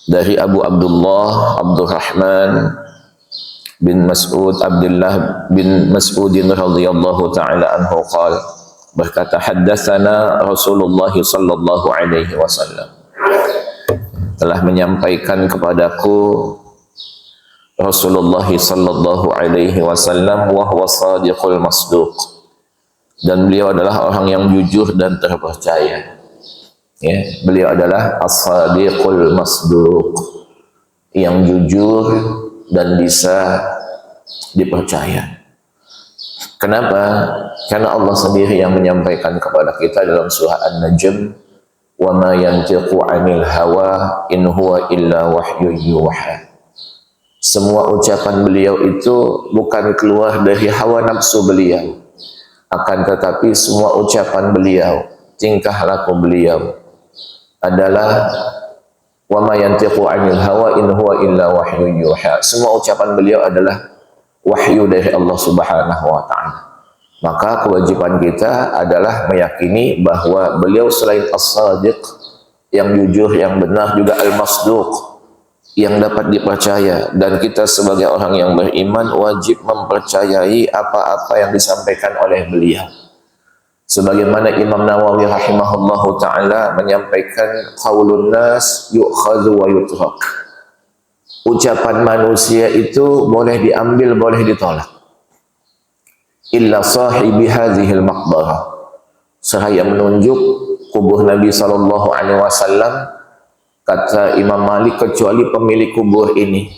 dari Abu Abdullah Abdurrahman bin Mas'ud Abdullah bin Mas'udin radhiyallahu taala anhu qala, berkata haddatsana Rasulullah sallallahu alaihi wasallam, telah menyampaikan kepadaku Rasulullah sallallahu alaihi wasallam wa huwa shadiqul masduq, dan beliau adalah orang yang jujur dan terpercaya. Ya, beliau adalah as-sadiqul masduq, yang jujur dan bisa dipercaya. Kenapa? Karena Allah sendiri yang menyampaikan kepada kita dalam surah An-Najm, wa ma yantiqu 'anil hawa in huwa illa wahyu yuha. Semua ucapan beliau itu bukan keluar dari hawa nafsu beliau, akan tetapi semua ucapan beliau, tingkah laku beliau adalah wa ma yantiqu 'anil hawa in huwa illa wahyu yuha. Semua ucapan beliau adalah wahyu dari Allah Subhanahu wa taala. Maka kewajiban kita adalah meyakini bahwa beliau selain as-sadiq, yang jujur, yang benar, juga al-masduq, yang dapat dipercaya, dan kita sebagai orang yang beriman wajib mempercayai apa-apa yang disampaikan oleh beliau. Sebagaimana Imam Nawawi rahimahullahu ta'ala menyampaikan, qaulun nas yu'khadhu wa yutrak. Ucapan manusia itu boleh diambil, boleh ditolak. Illa sahibi hadhil maqbarah. Seraya menunjuk kubur Nabi sallallahu alaihi wasallam, kata Imam Malik, kecuali pemilik kubur ini.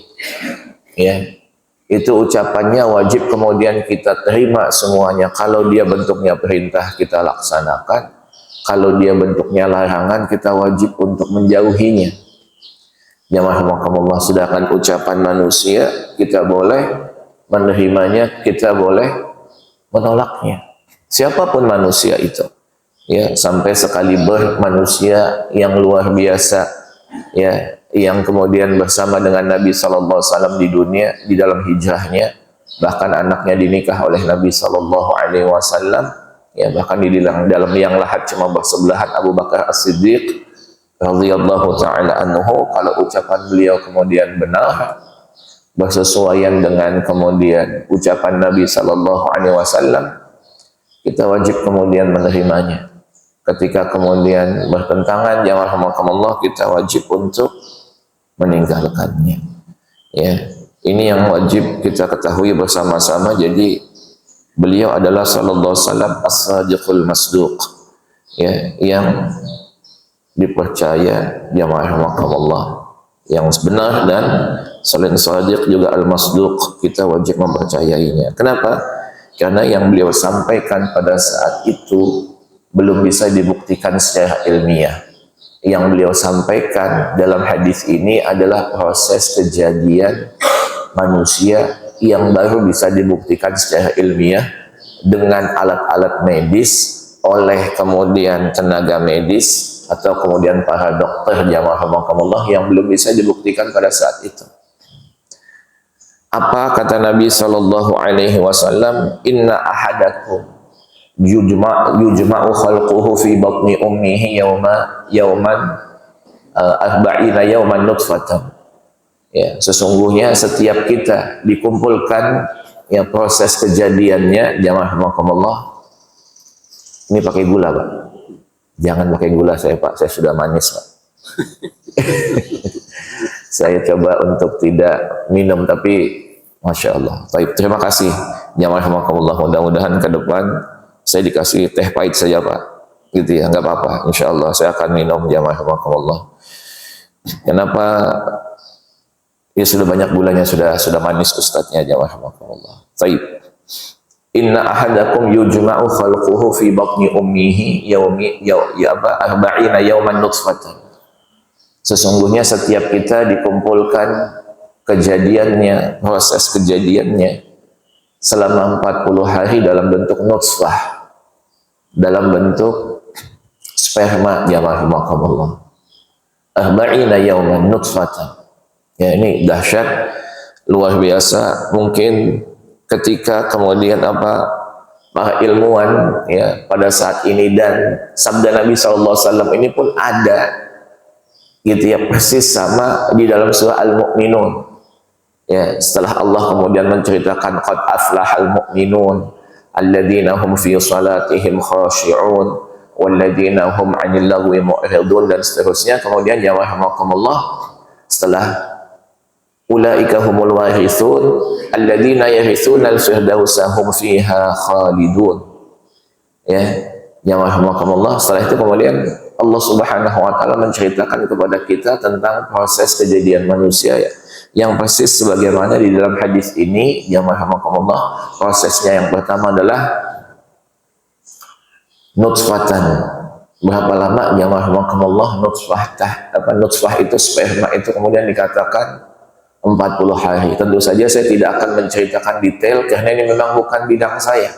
Ya. Itu ucapannya wajib kemudian kita terima semuanya. Kalau dia bentuknya perintah, kita laksanakan. Kalau dia bentuknya larangan, kita wajib untuk menjauhinya. Jamaah rahimakumullah, sedangkan ucapan manusia kita boleh menerimanya, kita boleh menolaknya. Siapapun manusia itu. Ya, sampai sekaliber manusia yang luar biasa, ya, yang kemudian bersama dengan Nabi SAW di dunia, di dalam hijrahnya, bahkan anaknya dinikah oleh Nabi SAW, ya, bahkan di dalam yang lahat cuma bersebelahan Abu Bakar As-Siddiq radhiyallahu ta'ala anhu. Kalau ucapan beliau kemudian benar, bersesuaian dengan kemudian ucapan Nabi SAW, kita wajib kemudian menerimanya. Ketika kemudian bertentangan, ya rahmatullah, kita wajib untuk meninggalkannya. Ya, ini yang wajib kita ketahui bersama-sama. Jadi beliau adalah sallallahu alaihi wasallam as-sadiqul masduq, ya, yang dipercaya, jamaah rahmatullah, yang benar, dan selain sadiq juga al-masduq, kita wajib mempercayainya. Kenapa? Karena yang beliau sampaikan pada saat itu belum bisa dibuktikan secara ilmiah. Yang beliau sampaikan dalam hadis ini adalah proses kejadian manusia yang baru bisa dibuktikan secara ilmiah dengan alat-alat medis, oleh kemudian tenaga medis atau kemudian para dokter, jamaah rahimakumullah, yang belum bisa dibuktikan pada saat itu. Apa kata Nabi sallallahu alaihi wasallam? Inna ahadakum yujma'u khalquhu fi batni ummihi yauman arba'ina yauman nutfatan. Ya, sesungguhnya setiap kita dikumpulkan, ya, proses kejadiannya, jamaah rahimakumullah. Ini pakai gula, Pak. Jangan pakai gula saya, Pak. Saya sudah manis, Pak. Saya coba untuk tidak minum, tapi Masya Allah. Baik, terima kasih, jamaah rahimakumullah. Mudah-mudahan ke depan saya dikasih teh pahit saja, Pak, gitu ya, nggak apa-apa, insya Allah saya akan minum, jamaah rahimakumullah. Kenapa? Ya sudah banyak gulanya, sudah manis ustadznya, jamaah rahimakumullah. Baik. Inna ahadakum yujma'u khalquhu fi batni ummihi arba'ina yawman nutfatan. Sesungguhnya setiap kita dikumpulkan kejadiannya, proses kejadiannya selama 40 hari dalam bentuk nutfah, dalam bentuk sperma, jamaah rahimakumullah. Arba'ina yawman nutfatan. Ya, ini dahsyat, luar biasa. Mungkin ketika kemudian para ilmuwan, ya, pada saat ini, dan sabda Nabi SAW ini pun ada gitu ya, persis sama di dalam surah Al-Mu'minun. Ya, setelah Allah kemudian menceritakan qad aflahal mu'minun alladzina hum fi salatihim khashi'un walladzina hum 'anil lagwi mu'ridun dan seterusnya. Kemudian ya rahimakumullah, setelah ulaika humul warithun alladzina yarithuna al-firdausa hum fiha khalidun. Ya, ya rahimakumullah, setelah itu kemudian Allah Subhanahu wa taala menceritakan kepada kita tentang proses kejadian manusia, ya, yang persis sebagaimana di dalam hadis ini. Ya rahimakumullah, prosesnya yang pertama adalah nutfatan. Berapa lama ya rahimakumullah nutfah itu sperma itu kemudian dikatakan 40 hari. Tentu saja saya tidak akan menceritakan detail karena ini memang bukan bidang saya.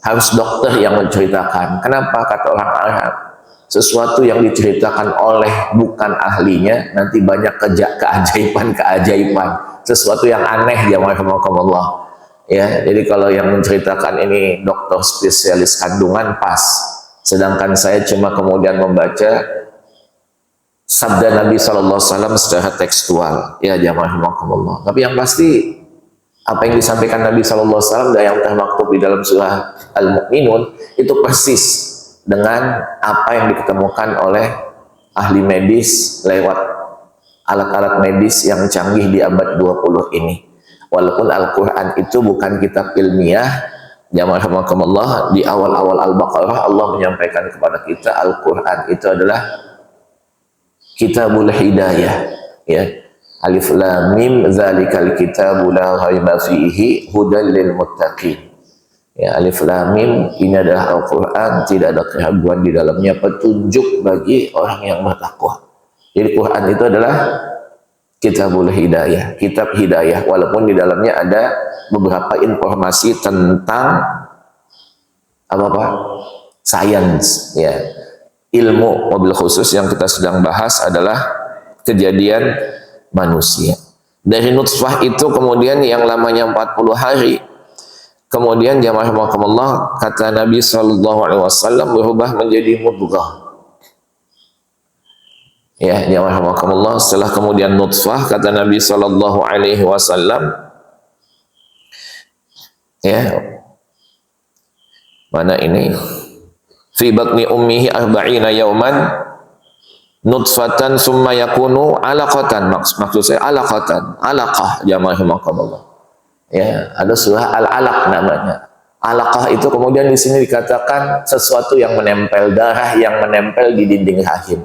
Harus dokter yang menceritakan. Kenapa? Kata orang Arab, sesuatu yang diceritakan oleh bukan ahlinya nanti banyak keajaiban, sesuatu yang aneh ya rahimakumullah. Ya, jadi kalau yang menceritakan ini dokter spesialis kandungan pas, sedangkan saya cuma kemudian membaca sabda Nabi Sallallahu Alaihi Wasallam secara tekstual, ya rahimakumullah. Tapi yang pasti apa yang disampaikan Nabi Sallallahu Alaihi Wasallam dan yang termaktub di dalam surah Al-Mu'minun itu persis dengan apa yang diketemukan oleh ahli medis lewat alat-alat medis yang canggih di abad 20 ini. Walaupun Al-Quran itu bukan kitab ilmiah, ya rahimakumullah, di awal-awal Al-Baqarah Allah menyampaikan kepada kita Al-Quran itu adalah kitabul hidayah, ya. Alif lam mim zalikal kitabu la raiba fihi hudal lil muttaqin. Ya, alif lam mim ini adalah Al-Qur'an, tidak ada keraguan di dalamnya, petunjuk bagi orang yang bertakwa. Jadi Quran itu adalah kitabul hidayah, kitab hidayah, walaupun di dalamnya ada beberapa informasi tentang apa sains, ya. Ilmu, mobil khusus yang kita sedang bahas adalah kejadian manusia. Dari nutfah itu kemudian yang lamanya 40 hari, kemudian jamaah rahimakumullah, kata Nabi sallallahu alaihi wasallam berubah menjadi mudghah. Ya, jamaah rahimakumullah, setelah kemudian nutfah, kata Nabi sallallahu alaihi wasallam, ya, mana ini? Fi batni ummihi arba'ina yauman nutfatan summa yakunu alaqatan. Maksud saya alaqatan, alaqah, jamaah rahimakumullah. Ya, ada surah Al-Alaq namanya. Alaqah itu kemudian di sini dikatakan sesuatu yang menempel, darah yang menempel di dinding rahim.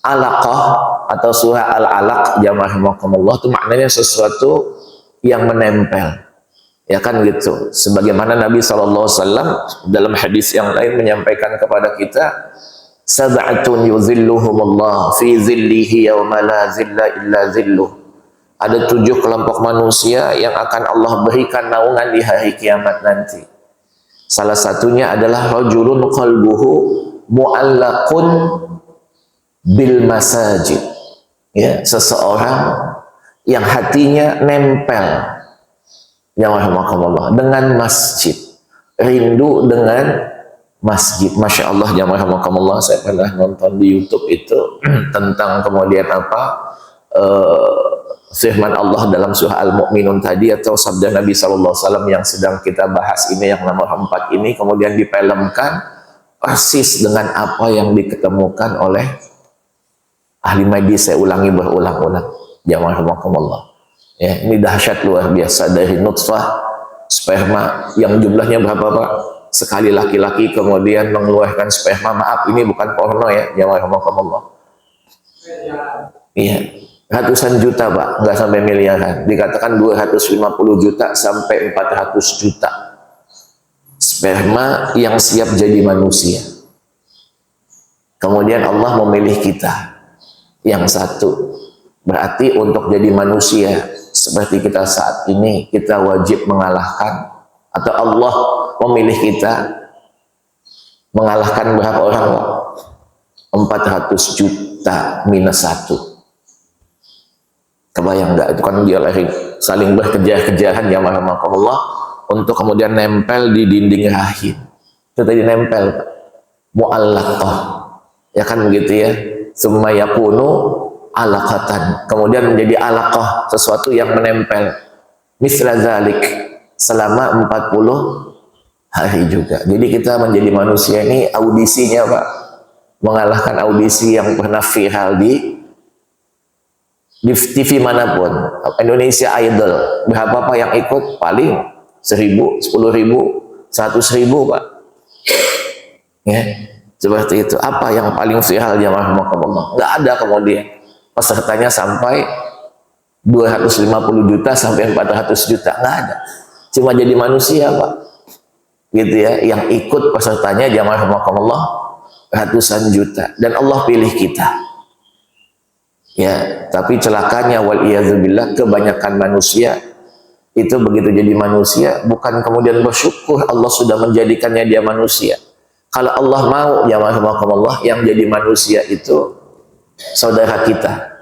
Alaqah atau surah Al-Alaq, jamaah rahimakumullah, itu maknanya sesuatu yang menempel. Ya kan gitu. Sebagaimana Nabi SAW dalam hadis yang lain menyampaikan kepada kita, sab'atun yuzilluhumullah fi zillihi yawma la zilla illa zilluh. Ada 7 kelompok manusia yang akan Allah berikan naungan di hari kiamat nanti. Salah satunya adalah rajulun qalbuhu mu'allaqun bil masajid. Ya, seseorang yang hatinya nempel, ya rahimakumullah, dengan masjid, rindu dengan masjid. Masya Allah, ya rahimakumullah, saya pernah nonton di YouTube itu tentang kemudian apa firman Allah dalam surah Al-Mu'minun tadi, atau sabda Nabi SAW yang sedang kita bahas ini, yang nomor 4 ini, kemudian difilmkan persis dengan apa yang diketemukan oleh ahli medis. Saya ulangi berulang-ulang, ya rahimakumullah. Ya, ini dahsyat luar biasa. Dari nutfah, sperma yang jumlahnya berapa Pak? Sekali laki-laki kemudian mengeluarkan sperma, maaf ini bukan porno ya, jamaah rahimakumullah. Iya, ratusan juta Pak, nggak sampai miliaran. Dikatakan 250 juta sampai 400 juta sperma yang siap jadi manusia. Kemudian Allah memilih kita yang satu. Berarti untuk jadi manusia seperti kita saat ini, kita wajib mengalahkan, atau Allah memilih kita mengalahkan berapa orang? 400 juta minus 1. Kebayang nggak? Itu kan dia lari saling berkejar-kejaran, ya rahimakumullah, untuk kemudian nempel di dinding rahim. Itu tadi nempel, mu'allaqah, ya kan begitu ya. Summa yakunu alaqatan, kemudian menjadi alaqah, sesuatu yang menempel, misla zalik, selama 40 hari juga. Jadi kita menjadi manusia ini audisinya Pak, mengalahkan audisi yang pernah viral di TV manapun. Indonesia Idol, berapa Pak yang ikut? Paling 1.000, 10.000, 100.000 Pak. Ya, seperti itu. Apa yang paling viral jamaah rahimakumullah? Nggak ada kemudian pesertanya sampai 250 juta sampai 400 juta, nggak ada. Cuma jadi manusia Pak, gitu ya, yang ikut pesertanya jamaah rahimakumullah ratusan juta, dan Allah pilih kita. Ya, tapi celakanya wal iyadzubillah, kebanyakan manusia itu begitu jadi manusia bukan kemudian bersyukur Allah sudah menjadikannya dia manusia. Kalau Allah mau, jamaah rahimakumullah, yang jadi manusia itu saudara kita.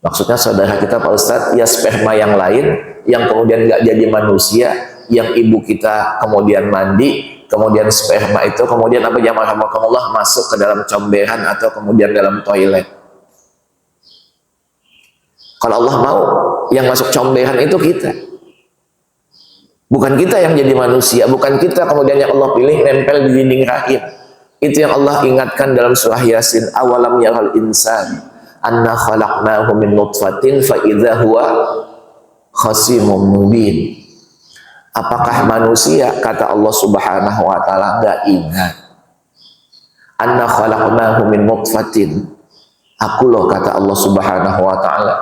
Maksudnya saudara kita Pak Ustadz, ya sperma yang lain yang kemudian nggak jadi manusia, yang ibu kita kemudian mandi, kemudian sperma itu kemudian apa, jamaah rahimakumullah, masuk ke dalam comberan atau kemudian dalam toilet. Kalau Allah mau, yang masuk comberan itu kita. Bukan kita yang jadi manusia, bukan kita kemudian yang Allah pilih nempel di dinding rahim. Itu yang Allah ingatkan dalam surah Yasin, awalam yaral insan anna khalaqnahu min nutfatin fa idza huwa khasimun mubin. Apakah manusia, kata Allah Subhanahu wa taala, enggak ingat? Anna khalaqnahu min nutfatin. Aku loh, kata Allah Subhanahu wa taala,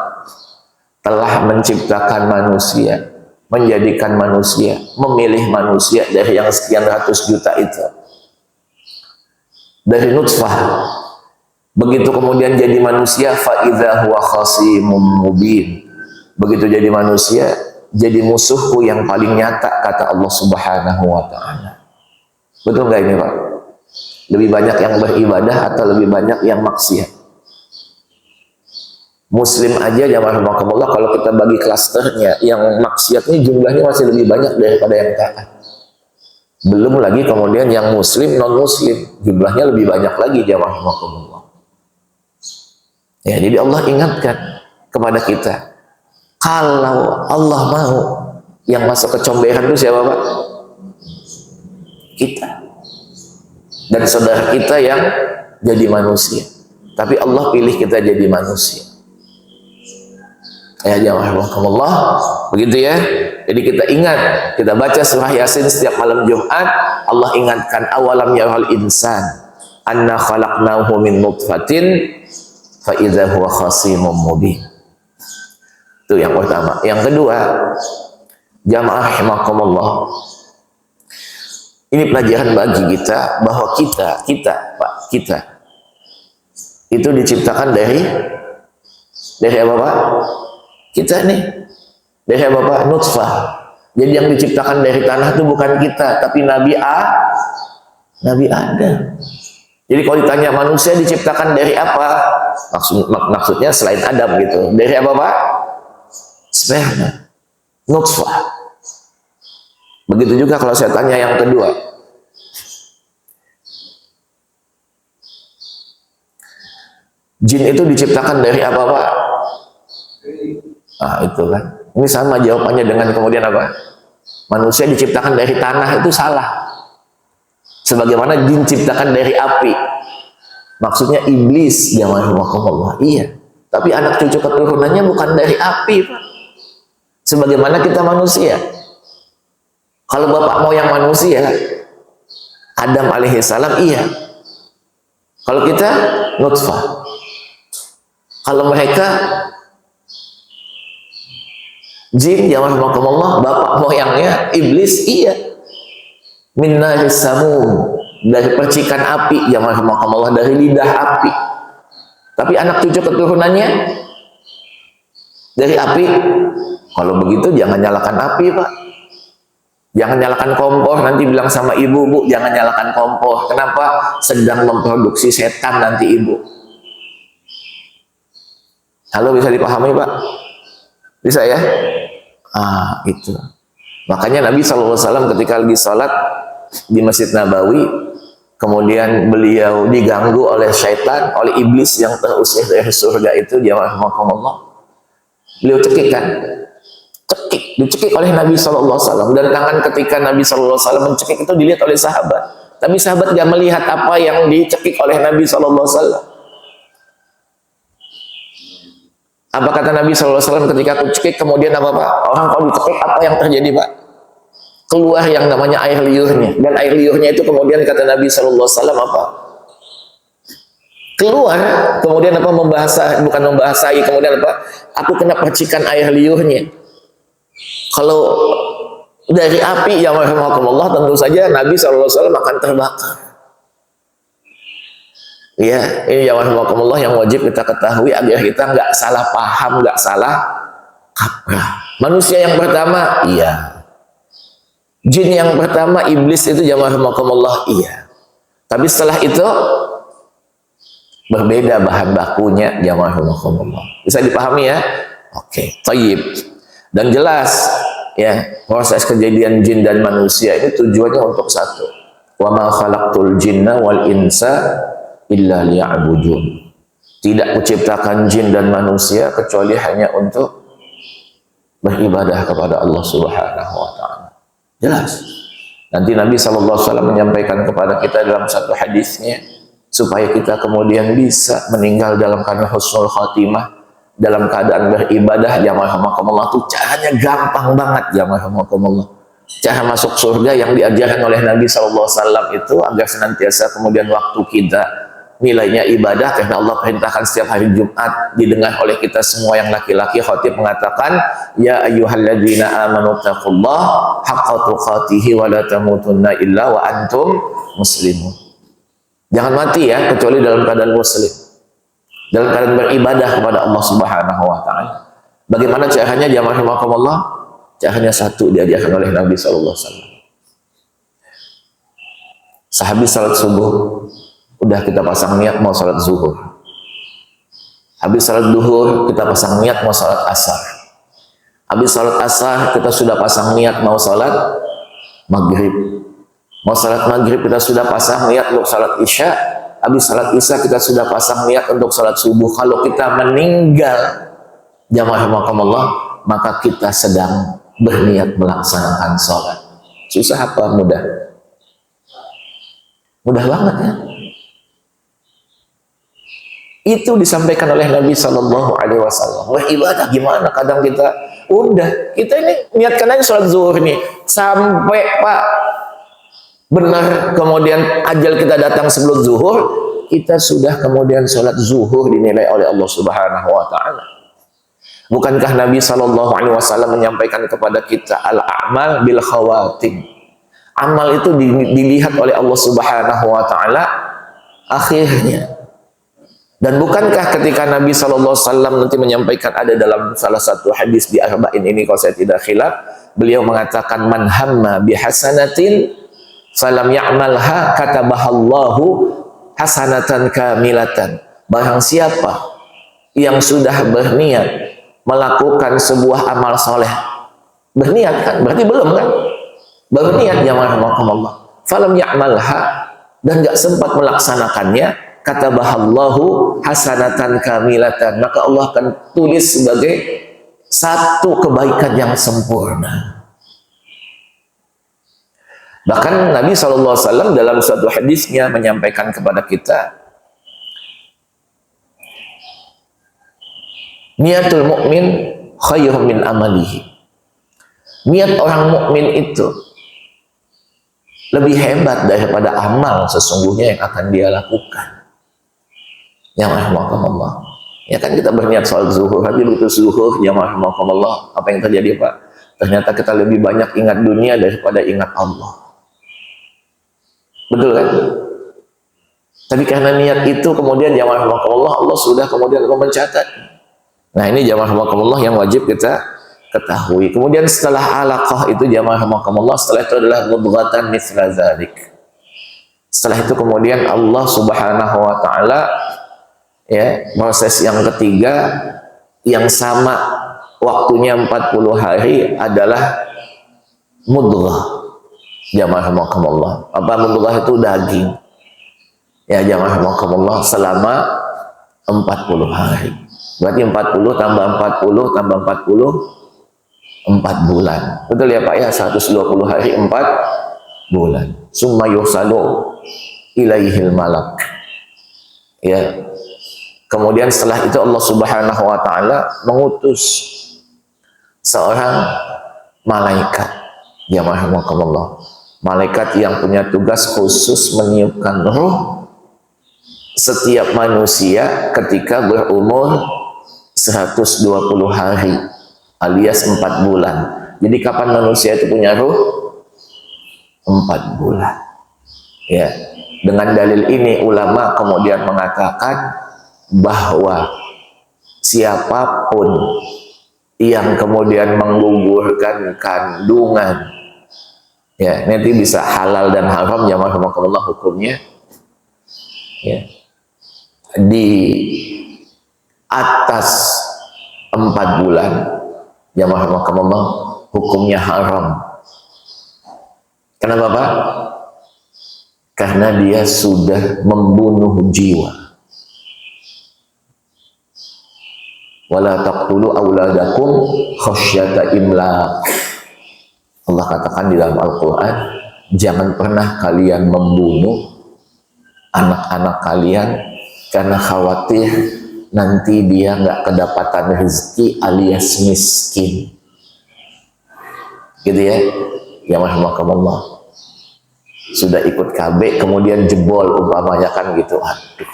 telah menciptakan manusia, menjadikan manusia, memilih manusia dari yang sekian ratus juta itu, dari nutfah. Begitu kemudian jadi manusia, fa idza huwa khasimun mubin. Begitu jadi manusia, jadi musuhku yang paling nyata, kata Allah Subhanahu wa taala. Betul nggak ini Pak? Lebih banyak yang beribadah atau lebih banyak yang maksiat? Muslim aja jamaah rahimakumullah, kalau kita bagi klasternya, yang maksiatnya jumlahnya masih lebih banyak daripada yang taat. Belum lagi kemudian yang muslim, non muslim, jumlahnya lebih banyak lagi jamaah rahimakumullah. Ya, jadi Allah ingatkan kepada kita, kalau Allah mau, yang masuk ke comberan itu siapa Pak? Kita. Dan saudara kita yang jadi manusia. Tapi Allah pilih kita jadi manusia. Ya jamaah rahimakumullah, begitu ya. Jadi kita ingat, kita baca surah Yasin setiap malam Jumat. Allah ingatkan, awalam yaral insan anna khalaqnahu min nutfatin fa idza huwa khasimun mubin. Itu yang pertama. Yang kedua, jamaah rahimakumullah, ini pelajaran bagi kita bahwa kita Pak, kita itu diciptakan dari apa Pak? Kita nih dari apa Pak? Nutfah. Jadi yang diciptakan dari tanah itu bukan kita, tapi Nabi Adam. Jadi kalau ditanya manusia diciptakan dari apa? Maksudnya selain Adam gitu. Dari apa Pak? Sperma, nutfah. Begitu juga kalau saya tanya yang kedua. Jin itu diciptakan dari apa Pak? Nah itu kan, ini sama jawabannya dengan kemudian apa? Manusia diciptakan dari tanah, itu salah. Sebagaimana jin diciptakan dari api. Maksudnya iblis, jamaah rahimakumullah. Iya, tapi anak cucu keturunannya bukan dari api Pak. Sebagaimana kita manusia. Kalau bapak moyang manusia Adam alaihissalam, iya. Kalau kita nutfah. Kalau mereka jin, jamaah rahimakumullah, bapak moyangnya iblis, iya. Min naris samum, dari percikan api, jamaah rahimakumullah, dari lidah api. Tapi anak cucu keturunannya dari api. Kalau begitu jangan nyalakan api Pak. Jangan nyalakan kompor, nanti bilang sama ibu, Bu, jangan nyalakan kompor. Kenapa? Sedang memproduksi setan nanti ibu. Halo, bisa dipahami Pak? Bisa ya? Ah, itu. Makanya Nabi SAW ketika lagi sholat di Masjid Nabawi, kemudian beliau diganggu oleh syaitan, oleh iblis yang terusir dari surga itu, jamaah rahimakumullah. Beliau cekikkan, dicekik oleh Nabi SAW, dan tangan ketika Nabi SAW mencekik itu dilihat oleh sahabat, tapi sahabat gak melihat apa yang dicekik oleh Nabi SAW. Apa kata Nabi SAW ketika aku cekik, kemudian apa Pak? Orang kalau dicekik apa yang terjadi Pak? Keluar yang namanya air liurnya, dan air liurnya itu kemudian kata Nabi SAW apa? Keluar, kemudian apa, bukan membahasai, kemudian apa? Aku kena percikan air liurnya. Kalau dari api yang rahimahumullah, tentu saja Nabi SAW akan terbakar. Ya, ini yang rahimahumullah yang wajib kita ketahui agar kita nggak salah paham, nggak salah kaprah. Manusia yang pertama, iya. Jin yang pertama, iblis itu jamaah rahimahumullah, iya. Tapi setelah itu berbeda bahan bakunya, jamaah rahimahumullah. Bisa dipahami ya? Oke, thayyib. Dan jelas ya, proses kejadian jin dan manusia ini tujuannya untuk satu. Wa ma khalaqtul jinna wal insa illa liya'budun. Tidak kuciptakan jin dan manusia kecuali hanya untuk beribadah kepada Allah Subhanahu wa taala. Jelas. Nanti Nabi SAW menyampaikan kepada kita dalam satu hadisnya supaya kita kemudian bisa meninggal dalam keadaan husnul khatimah, dalam keadaan beribadah, jamaah rahimakumullah. Itu caranya gampang banget, jamaah rahimakumullah. Cara masuk surga yang diajarkan oleh Nabi SAW itu agar senantiasa kemudian waktu kita nilainya ibadah, karena Allah perintahkan setiap hari Jumat didengar oleh kita semua yang laki-laki. Khatib mengatakan, ya ayyuhalladzina amanu taqullaha haqqa tuqatih wa la tamutunna illa wa antum muslimun. Jangan mati ya kecuali dalam keadaan muslim, dalam keadaan beribadah kepada Allah Subhanahu wa taala. Bagaimana caranya, jamaah rahimakumullah? Caranya satu, diajarkan oleh Nabi sallallahu alaihi wasallam. Sehabis salat subuh, udah kita pasang niat mau salat zuhur. Habis salat zuhur kita pasang niat mau salat asar. Habis salat asar kita sudah pasang niat mau salat maghrib. Mau salat maghrib kita sudah pasang niat untuk salat isya. Habis salat isya kita sudah pasang niat untuk salat subuh. Kalau kita meninggal, jamaah rahimakumullah, maka kita sedang berniat melaksanakan salat. Susah apa mudah? Mudah banget ya. Itu disampaikan oleh Nabi Sallallahu Alaihi Wasallam. Wah, ibadah gimana? Kadang kita kita ini niatkan aja sholat zuhur nih, sampai Pak benar kemudian ajal kita datang sebelum zuhur, kita sudah kemudian sholat zuhur dinilai oleh Allah Subhanahu Wa Taala. Bukankah Nabi Sallallahu Alaihi Wasallam menyampaikan kepada kita al-a'mal bil khawatim? Amal itu dilihat oleh Allah Subhanahu Wa Taala akhirnya. Dan bukankah ketika Nabi SAW nanti menyampaikan, ada dalam salah satu hadis di Arba'in ini kalau saya tidak khilaf, beliau mengatakan, man hamma bihasanatin falam ya'malha katabahallahu hasanatan kamilatan. Barang siapa yang sudah berniat melakukan sebuah amal soleh, berniat kan, berarti belum kan, berniat jamaah rahimakumullah, falam ya'malha, dan gak sempat melaksanakannya, katabahallahu hasanatan kamilatan, maka Allah akan tulis sebagai satu kebaikan yang sempurna. Bahkan Nabi SAW dalam suatu hadisnya menyampaikan kepada kita, niatul mukmin khairun min amalihi. Niat orang mukmin itu lebih hebat daripada amal sesungguhnya yang akan dia lakukan. Yang rahmatullah. Ya kan kita berniat sholat zuhur, tapi begitu zuhur, ya rahmatullah, apa yang terjadi Pak? Ternyata kita lebih banyak ingat dunia daripada ingat Allah. Betul kan? Tapi karena niat itu kemudian ya rahmatullah, Allah sudah kemudian mencatat. Nah ini jamaah rahmatullah yang wajib kita ketahui. Kemudian setelah alaqah itu jamaah rahmatullah, setelah itu adalah mudghatan mithla dzalik. Setelah itu kemudian Allah Subhanahu wa taala, ya, proses yang ketiga yang sama waktunya 40 hari adalah mudghah. Jamaah rahimakumullah. Apa mudghah itu? Daging. Ya jamaah rahimakumullah, selama 40 hari. Berarti 40 tambah 40 tambah 40 4 bulan. Betul ya Pak ya? 120 hari 4 bulan. Summa yusalu ilaihil malak. Ya. Kemudian setelah itu Allah Subhanahu wa taala mengutus seorang malaikat. Ya rahimakumullah. Malaikat yang punya tugas khusus meniupkan ruh setiap manusia ketika berumur 120 hari alias 4 bulan. Jadi kapan manusia itu punya ruh? 4 bulan. Ya. Dengan dalil ini ulama kemudian mengatakan bahwa siapapun yang kemudian menggugurkan kandungan, ya nanti bisa halal dan haram ya rahimakumullah hukumnya, ya di atas 4 bulan ya rahimakumullah hukumnya haram. Kenapa Pak? Karena dia sudah membunuh jiwa. Wala taqtulu auladakum khasyata imlaq. Allah katakan di dalam Al-Quran, jangan pernah kalian membunuh anak-anak kalian karena khawatir nanti dia nggak kedapatan rezeki alias miskin. Gitu ya. Ya rahimakumullah. Sudah ikut KB kemudian jebol umpamanya kan gitu. Aduh.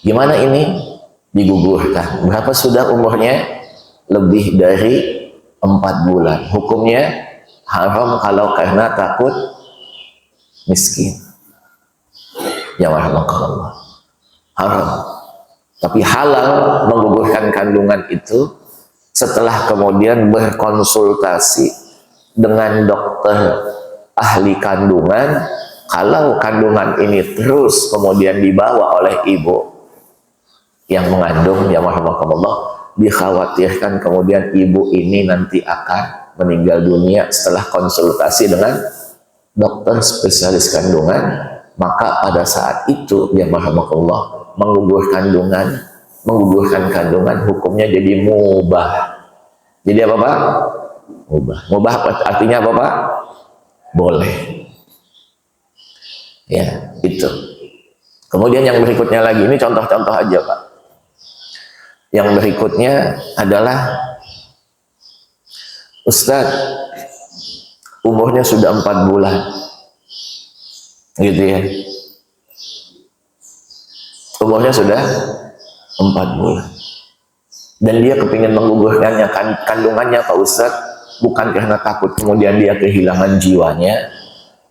Gimana ini? Digugurkan. Berapa sudah umurnya? Lebih dari 4 bulan. Hukumnya haram kalau karena takut miskin. Ya rahimakumullah. Haram. Tapi halal menggugurkan kandungan itu setelah kemudian berkonsultasi dengan dokter ahli kandungan. Kalau kandungan ini terus kemudian dibawa oleh ibu yang mengandung, ya rahimakumullah, dikhawatirkan kemudian ibu ini nanti akan meninggal dunia setelah konsultasi dengan dokter spesialis kandungan, maka pada saat itu ya rahimakumullah menggugurkan kandungan hukumnya jadi mubah. Jadi apa Pak? Mubah. Mubah artinya apa Pak? Boleh. Ya, itu. Kemudian yang berikutnya lagi, ini contoh-contoh aja Pak. Yang berikutnya adalah Ustadz umurnya sudah 4 bulan gitu ya, umurnya sudah 4 bulan dan dia kepingin menggugurkannya kandungannya Pak Ustadz, bukan karena takut kemudian dia kehilangan jiwanya,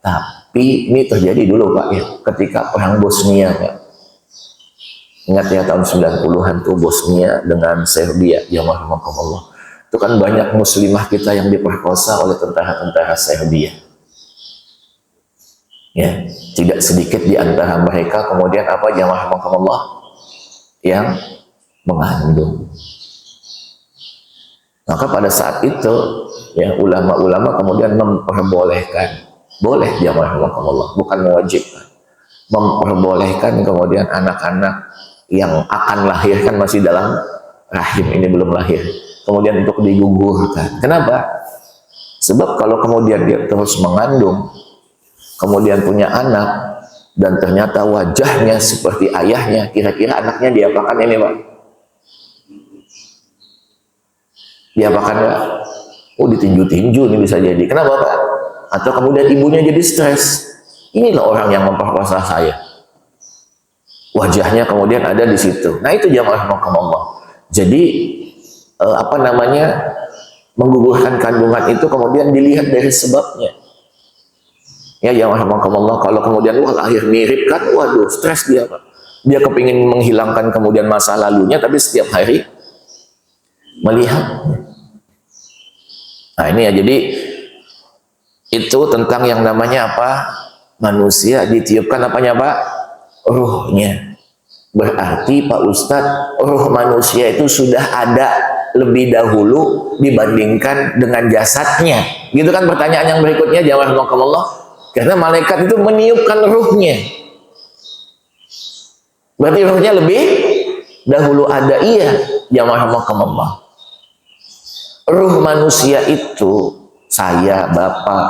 tapi ini terjadi dulu Pak ya, ketika perang Bosnia Pak. Ingat ya tahun 90-an tuh Bosnia dengan Serbia, ya rahimakumullah. Itu kan banyak muslimah kita yang diperkosa oleh tentara-tentara Serbia. Ya, tidak sedikit di antara mereka kemudian apa ya rahimakumullah yang mengandung. Maka pada saat itu ya ulama-ulama kemudian memperbolehkan, boleh ya rahimakumullah, bukan mewajibkan. Memperbolehkan kemudian anak-anak yang akan lahir kan masih dalam rahim ini belum lahir, kemudian untuk digugurkan. Kenapa? Sebab kalau kemudian dia terus mengandung, kemudian punya anak dan ternyata wajahnya seperti ayahnya, kira-kira anaknya diapakan ini Pak? Diapakan Pak? Oh ditinju-tinju ini bisa jadi. Kenapa Pak? Atau kemudian ibunya jadi stres. Inilah orang yang memperkosa saya. Wajahnya kemudian ada di situ. Nah itu jamaah rahimakumullah. Jadi menggugurkan kandungan itu kemudian dilihat dari sebabnya. Ya jamaah rahimakumullah, kalau kemudian wah lahir mirip kan, waduh stres dia Pak. Dia kepingin menghilangkan kemudian masa lalunya, tapi setiap hari melihat. Nah ini ya, jadi itu tentang yang namanya apa? Manusia ditiupkan apanya Pak? Ruhnya. Berarti Pak Ustadz, ruh manusia itu sudah ada lebih dahulu dibandingkan dengan jasadnya. Gitu kan pertanyaan yang berikutnya, jawab rahimakumullah. Karena malaikat itu meniupkan ruhnya. Berarti ruhnya lebih dahulu ada. Iya, jamaah rahimakumullah. Ruh manusia itu, saya, bapak,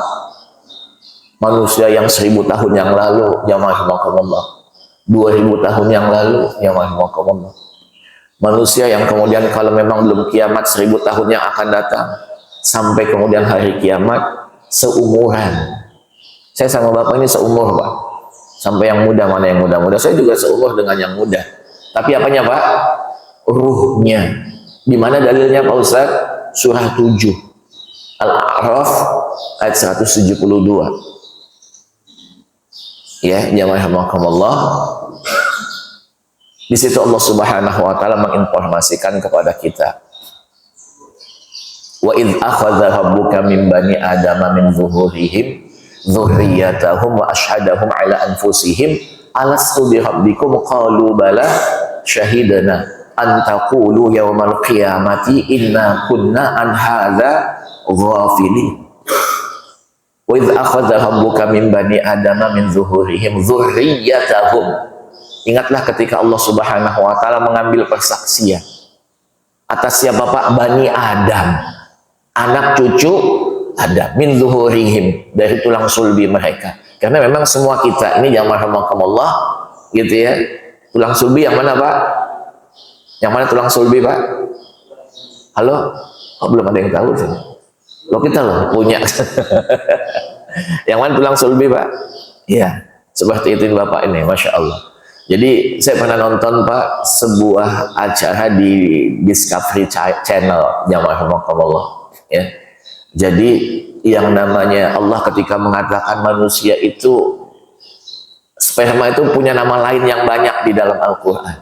manusia yang 1000 tahun yang lalu, jamaah rahimakumullah, 2000 tahun yang lalu, jamaah rahimakumullah, manusia yang kemudian kalau memang belum kiamat 1000 tahun yang akan datang, sampai kemudian hari kiamat, seumuran. Saya sama bapak ini seumur, Pak. Sampai yang muda, mana yang muda-muda, saya juga seumur dengan yang muda. Tapi apanya, Pak? Ruhnya. Di mana dalilnya, Pak Ustaz? Surah 7 Al-A'raf ayat 172. Ya, jamaah rahimakumullah. Di situ Allah Subhanahu wa taala menginformasikan kepada kita. Wa idz akhadha rabbuka min bani adama min zuhurihim dzurriyyatahum wa ashhadahum ala anfusihim alastu bi rabbikum qalu bala syahidana an taqulu yaumal qiyamati inna kunna an hadza ghafilin. Wa idz akhadha rabbuka min bani adama min zuhurihim dzurriyyatahum. Ingatlah ketika Allah Subhanahu wa taala mengambil persaksian atas siapa, Pak? Bani Adam, anak cucu Adam, min zuhurihim, dari tulang sulbi mereka. Karena memang semua kita ini jamaah rahimakumullah gitu ya. Tulang sulbi yang mana, Pak? Yang mana tulang sulbi, Pak? Halo? Oh, belum ada yang tahu sih. Loh, kita loh punya. Yang mana tulang sulbi, Pak? Iya, seperti itu Bapak ini, Masya Allah. Jadi saya pernah nonton, Pak, sebuah acara di Discovery Channel, jamaah rahimakumullah ya. Jadi yang namanya Allah ketika mengatakan manusia itu sperma itu punya nama lain yang banyak di dalam Al-Qur'an.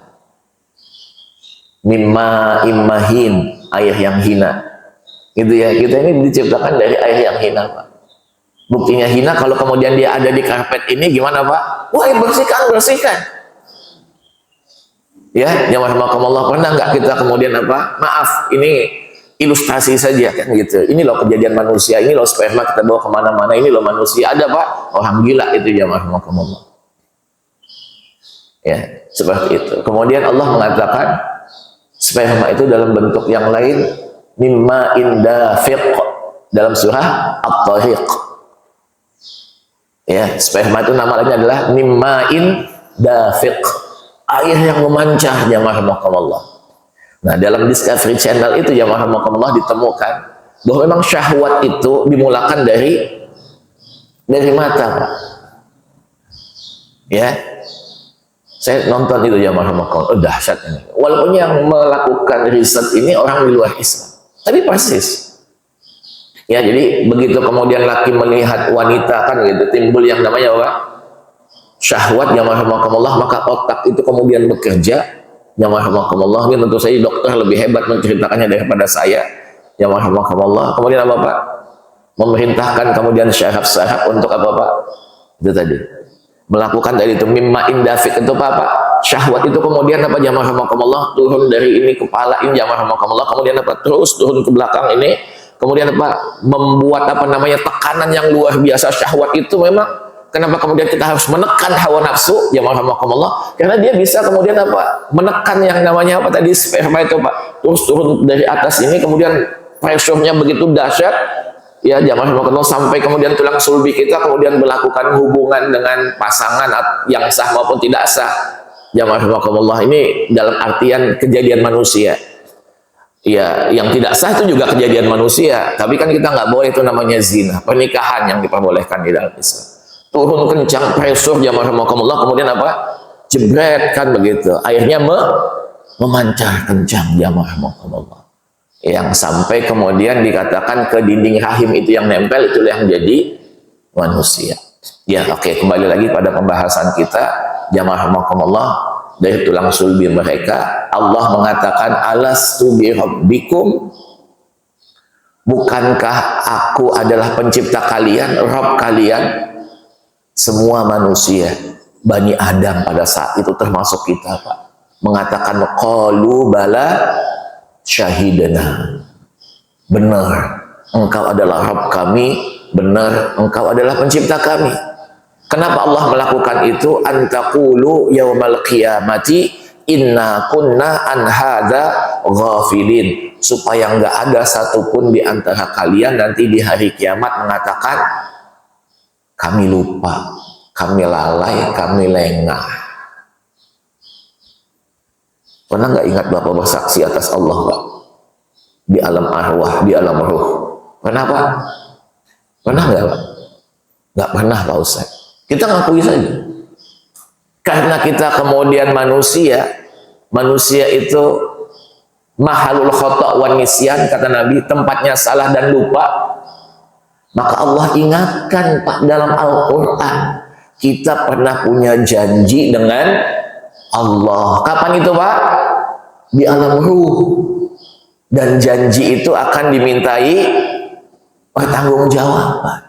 Mimma immahin, air yang hina. Gitu ya. Kita ini diciptakan dari air yang hina, Pak. Buktinya hina kalau kemudian dia ada di karpet ini gimana, Pak? Wah, bersihkan, bersihkan. Ya, jamaah rahimakumullah, pernah nggak kita kemudian apa? Maaf, ini ilustrasi saja kan gitu. Ini loh kejadian manusia, ini loh sperma kita bawa kemana-mana, ini loh manusia. Ada, Pak? Orang gila itu, jamaah rahimakumullah. Ya, seperti itu. Kemudian Allah mengatakan sperma itu dalam bentuk yang lain, mimma indafiq, dalam surah At-Tariq. Ya, sperma itu nama lainnya adalah mimma indafiq, air yang memancar, jamaah rahimakumullah. Nah, dalam Discovery Channel itu jamaah rahimakumullah ditemukan bahwa memang syahwat itu dimulakan dari mata, Pak. Ya. Saya nonton itu jamaah rahimakumullah, dahsyat ini. Walaupun yang melakukan riset ini orang di luar Islam, tapi persis. Ya, jadi begitu kemudian laki melihat wanita kan gitu, timbul yang namanya apa? Syahwat, jamaah rahimakumullah, maka otak itu kemudian bekerja, jamaah rahimakumullah. Ini tentu saja dokter lebih hebat menceritakannya daripada saya, jamaah rahimakumullah. Kemudian apa, Pak? Memerintahkan kemudian syaraf-syaraf untuk apa, Pak? Itu tadi melakukan dari itu mimma indafik itu apa, Pak? Syahwat itu kemudian apa, jamaah rahimakumullah, turun dari ini kepala ini, jamaah rahimakumullah, kemudian apa, terus turun ke belakang ini, kemudian apa, membuat apa namanya tekanan yang luar biasa. Syahwat itu memang kenapa kemudian kita harus menekan hawa nafsu, jamaah rahimakumullah? Karena dia bisa kemudian apa, menekan yang namanya apa tadi, sperma itu, Pak, terus turun dari atas ini, kemudian pressure-nya begitu dahsyat, ya jamaah rahimakumullah, sampai kemudian tulang sulbi kita kemudian melakukan hubungan dengan pasangan yang sah maupun tidak sah, jamaah rahimakumullah. Ini dalam artian kejadian manusia. Ya, yang tidak sah itu juga kejadian manusia, tapi kan kita nggak boleh, itu namanya zina, pernikahan yang diperbolehkan di dalam Islam. Turun kencang pressure, jamaah rahimakumullah, kemudian apa, jebret kan begitu, airnya memancar kencang, jamaah rahimakumullah, yang sampai kemudian dikatakan ke dinding rahim itu yang nempel, itulah yang jadi manusia. Ya, oke, kembali lagi pada pembahasan kita, jamaah rahimakumullah, dari tulang sulbi mereka Allah mengatakan alastu bi rabbikum, bukankah aku adalah pencipta kalian, Rabb kalian? Semua manusia, Bani Adam pada saat itu termasuk kita, Pak, mengatakan qalu bala syahidana, benar engkau adalah Rabb kami, benar engkau adalah pencipta kami. Kenapa Allah melakukan itu? Antaqulu yaumal qiyamati inna kunna an hadza ghafilin, supaya enggak ada satupun di antara kalian nanti di hari kiamat mengatakan kami lupa, kami lalai, kami lengah. Pernah nggak ingat Bapak bersaksi atas Allah, Pak? Di alam arwah, di alam ruh. Pernah, Pak? Pernah nggak, Pak? Nggak pernah, Pak Ustaz. Kita ngakui saja. Karena kita kemudian manusia itu mahalul khata' wan nisyan, kata Nabi, tempatnya salah dan lupa. Maka Allah ingatkan, Pak, dalam Al-Quran, kita pernah punya janji dengan Allah. Kapan itu, Pak? Di alam ruh. Dan janji itu akan dimintai pertanggungjawaban.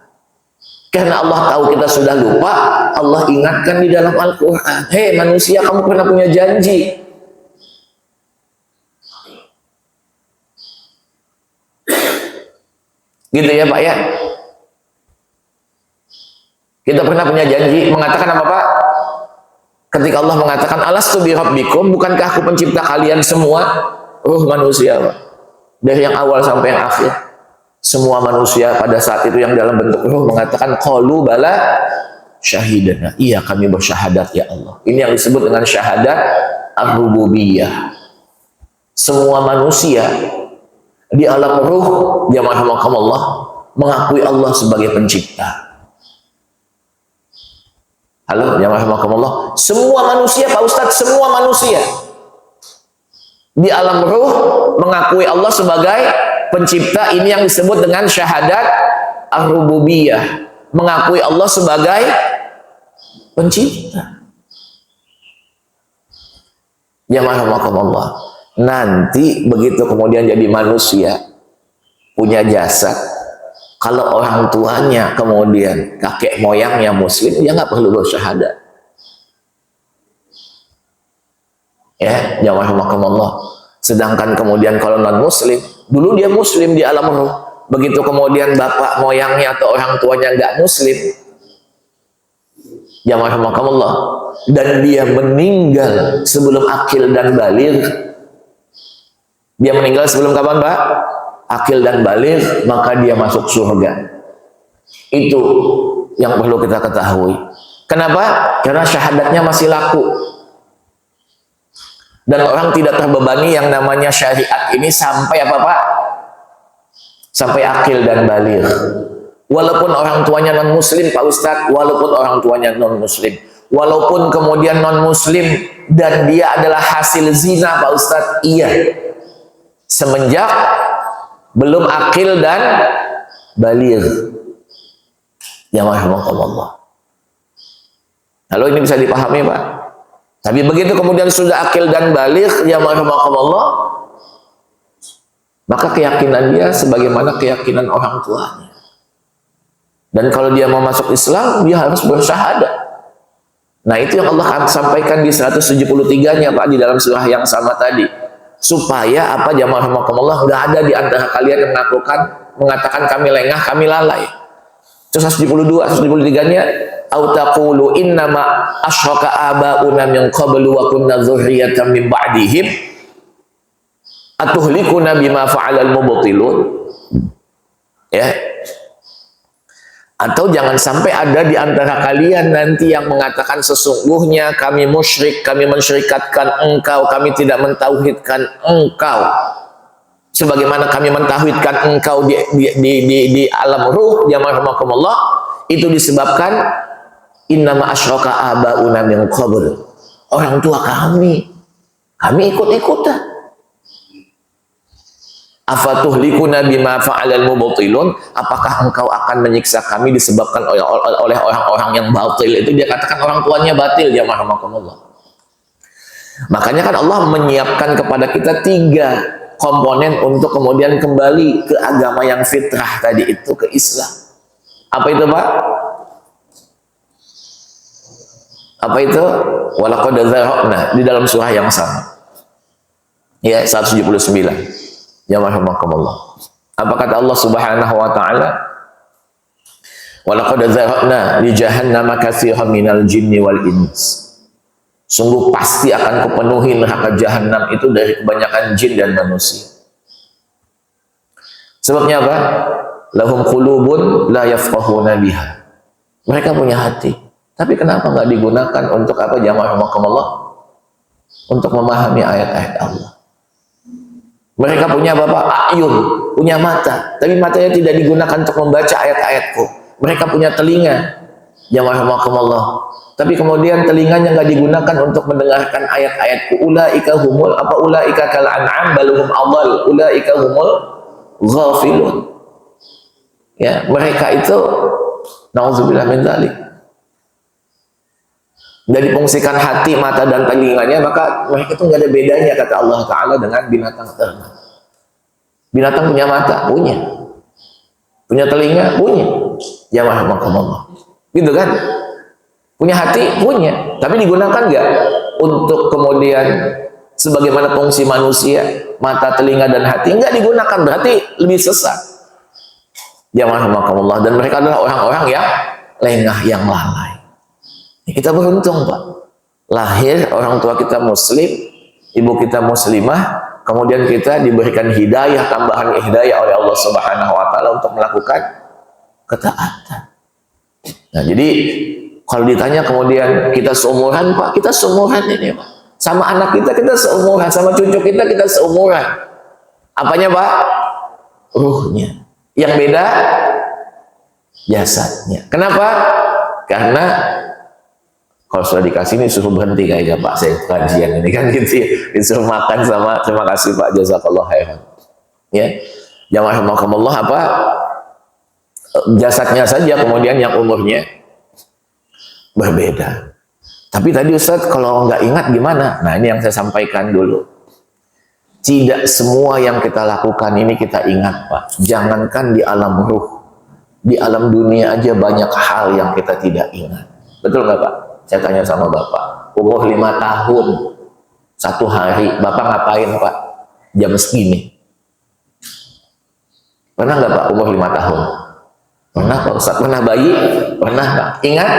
Karena Allah tahu kita sudah lupa, Allah ingatkan di dalam Al-Quran, hei manusia, kamu pernah punya janji. Gitu ya, Pak, ya? Kita pernah punya janji, mengatakan apa, Pak? Ketika Allah mengatakan, alastu bi rabbikum, bukankah aku pencipta kalian semua? Ruh manusia, Pak. Dari yang awal sampai yang akhir. Semua manusia pada saat itu yang dalam bentuk ruh mengatakan, qalu bala syahidana. Iya, kami bersyahadat ya Allah. Ini yang disebut dengan syahadat ar-rububiyah. Semua manusia di alam ruh, jamaah Allah, mengakui Allah sebagai pencipta. Halo, jamaah Allah. Semua manusia, Pak Ustadz, semua manusia di alam ruh mengakui Allah sebagai pencipta. Ini yang disebut dengan syahadat ar-rububiyah, mengakui Allah sebagai pencipta. Jamaah Allah, nanti begitu kemudian jadi manusia, punya jasad, kalau orang tuanya kemudian kakek moyangnya muslim, ya nggak perlu bersyahadat. Ya, jamaah Allah. Sedangkan kemudian kalau non muslim, dulu dia muslim di alam ruh, begitu kemudian bapak moyangnya atau orang tuanya nggak muslim, jamaah Allah, dan dia meninggal sebelum akil dan baligh. Dia meninggal sebelum kapan, Pak? Akil dan baligh, maka dia masuk surga. Itu yang perlu kita ketahui. Kenapa? Karena syahadatnya masih laku. Dan orang tidak terbebani yang namanya syariat ini sampai apa, Pak? Sampai akil dan baligh. Walaupun orang tuanya non muslim, Pak Ustadz, walaupun orang tuanya non muslim, walaupun kemudian non muslim dan dia adalah hasil zina, Pak Ustadz, iya. Semenjak belum akil dan baligh. Jamaah Allah. Lalu ini bisa dipahami, Pak? Tapi begitu kemudian sudah akil dan baligh, jamaah Allah, maka keyakinan dia sebagaimana keyakinan orang tuanya. Dan kalau dia mau masuk Islam, dia harus bersyahadat. Nah, itu yang Allah sampaikan di 173-nya, Pak, di dalam surah yang sama tadi. Supaya apa, jamaah Allah, nggak ada di antara kalian yang mengatakan kami lengah, kami lalai. 172, 173-nya, au taqulu innama asyraka abauna min qablu wa kunna dzurriyyatan min ba'dihim atuhlikuna bima fa'alal mubtilun. Ya. Atau jangan sampai ada di antara kalian nanti yang mengatakan sesungguhnya kami musyrik, kami mensyirikatkan engkau, kami tidak mentauhidkan engkau sebagaimana kami mentauhidkan engkau di alam ruh, jamaah Allah. Itu disebabkan innama asyraka abauna min qabl, orang tua kami ikut-ikutan. Afatuhlikuna bima fa'alal mubtilun, apakah engkau akan menyiksa kami disebabkan oleh orang-orang yang batil? Itu dia katakan orang tuanya batil, jamaah Allah. Makanya kan Allah menyiapkan kepada kita 3 komponen untuk kemudian kembali ke agama yang fitrah tadi itu, ke Islam. Apa itu, Pak? Apa itu? Walaqad dzara'na, di dalam surah yang sama. Ya, 179. Ya Allah. Apa kata Allah Subhanahu wa taala? Walaqad dzara'na li jahannama katsiran minal jinni wal ins. Sungguh pasti akan kupenuhi neraka jahanam itu dari kebanyakan jin dan manusia. Sebabnya apa? Lahum qulubun la yafqahuna biha. Mereka punya hati, tapi kenapa nggak digunakan untuk apa? Jamaah rahimakumullah, untuk memahami ayat-ayat Allah. Mereka punya ayun, punya mata, tapi matanya tidak digunakan untuk membaca ayat-ayatku. Mereka punya telinga, jamaah rahimakumullah, tapi kemudian telinganya nggak digunakan untuk mendengarkan ayat-ayatku. Ulaika humul ulaika kal an'am bal hum adall, ulaika humul ghafilun. Ya, mereka itu nauzubillah min dzalik. Dari fungsikan hati, mata dan telinganya, maka mereka itu nggak ada bedanya kata Allah Ta'ala dengan binatang ternak. Binatang punya mata, punya. Punya telinga, punya. Ya Allah. Gitu kan? Punya hati, punya. Tapi digunakan nggak untuk kemudian sebagaimana fungsi manusia, mata, telinga, dan hati? Nggak digunakan, berarti lebih sesat. Ya Allah. Dan mereka adalah orang-orang yang lengah, yang lalai. Kita beruntung, Pak. Lahir orang tua kita muslim, ibu kita muslimah, kemudian kita diberikan hidayah, tambahan hidayah oleh Allah Subhanahu wa taala untuk melakukan ketaatan. Nah, jadi kalau ditanya kemudian kita seumuran, Pak, kita seumuran ini, Pak. Sama anak kita seumuran, sama cucu kita seumuran. Apanya, Pak? Ruhnya. Yang beda jasadnya. Kenapa? Karena kalau sudah dikasih ini suruh berhenti kayaknya, Pak, saya kajian ini kan gitu, disuruh makan sama terima kasih Pak, jazakallah khairan. Ya, jamaah rahimakumullah, apa jasadnya saja kemudian yang umurnya berbeda. Tapi tadi Ustadz kalau nggak ingat gimana? Nah, ini yang saya sampaikan dulu. Tidak semua yang kita lakukan ini kita ingat, Pak. Jangankan di alam ruh, di alam dunia aja banyak hal yang kita tidak ingat. Betul nggak, Pak? Saya tanya sama Bapak, umur 5 tahun, satu hari, Bapak ngapain, Pak? Jam segini. Pernah nggak, Pak, umur 5 tahun? Pernah, Pak Ustadz? Pernah bayi? Pernah, Pak. Ingat?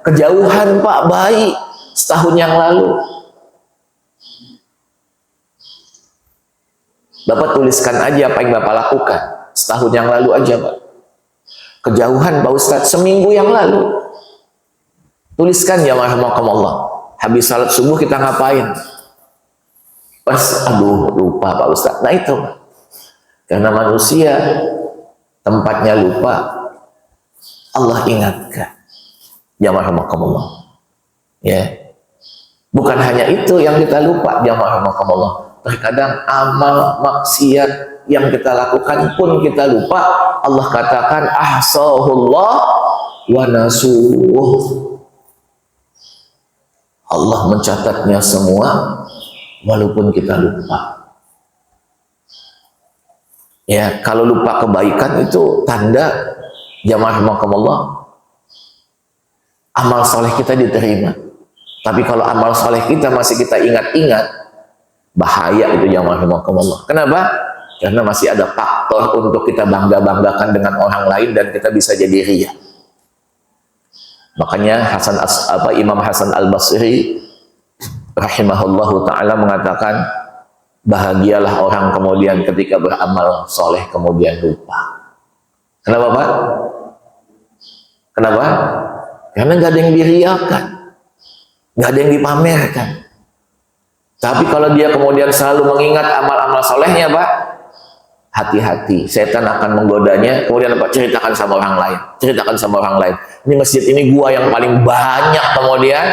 Kejauhan, Pak, bayi setahun yang lalu. Bapak tuliskan aja apa yang Bapak lakukan setahun yang lalu aja, Pak. Kejauhan, Pak Ustadz, seminggu yang lalu. Tuliskan ya rahimakumullah. Habis salat subuh kita ngapain? Pas, aduh lupa Pak Ustadz. Nah itu, karena manusia tempatnya lupa, Allah ingatkan. Ya rahimakumullah. Ya, bukan hanya itu yang kita lupa, ya rahimakumullah. Terkadang amal maksiat yang kita lakukan pun kita lupa. Allah katakan ahsahullah wa nasuh. Allah mencatatnya semua walaupun kita lupa. Ya, kalau lupa kebaikan itu tanda jamaah rahimakumullah amal soleh kita diterima. Tapi kalau amal soleh kita masih kita ingat-ingat, bahaya itu jamaah rahimakumullah. Kenapa? Karena masih ada faktor untuk kita bangga-banggakan dengan orang lain dan kita bisa jadi riya. Makanya Imam Hasan Al-Basri rahimahullahu ta'ala mengatakan, bahagialah orang kemudian ketika beramal soleh kemudian lupa. Kenapa, Pak? Kenapa? Karena nggak ada yang diriakan, nggak ada yang dipamerkan. Tapi kalau dia kemudian selalu mengingat amal-amal solehnya, Pak, hati-hati, setan akan menggodanya. Kemudian Pak, ceritakan sama orang lain, ceritakan sama orang lain. Ini masjid ini gua yang paling banyak kemudian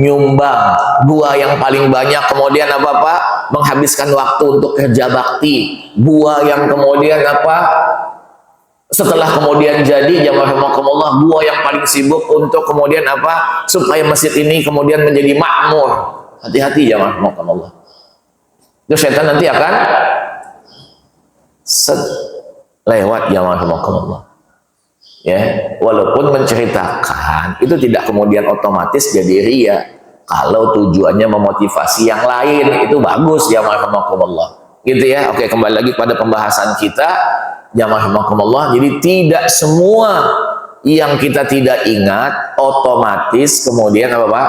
nyumbang, gua yang paling banyak kemudian apa, Pak, menghabiskan waktu untuk kerja bakti, gua yang kemudian apa, setelah kemudian jadi jamaah rahimakumullah, gua yang paling sibuk untuk kemudian apa, supaya masjid ini kemudian menjadi makmur. Hati-hati jamaah rahimakumullah. Itu setan nanti akan lewat jamaah rahimakumullah. Ya, walaupun menceritakan itu tidak kemudian otomatis jadi riya. Kalau tujuannya memotivasi yang lain itu bagus jamaah rahimakumullah. Gitu ya. Oke, kembali lagi pada pembahasan kita jamaah rahimakumullah. Jadi tidak semua yang kita tidak ingat, otomatis kemudian apa Pak?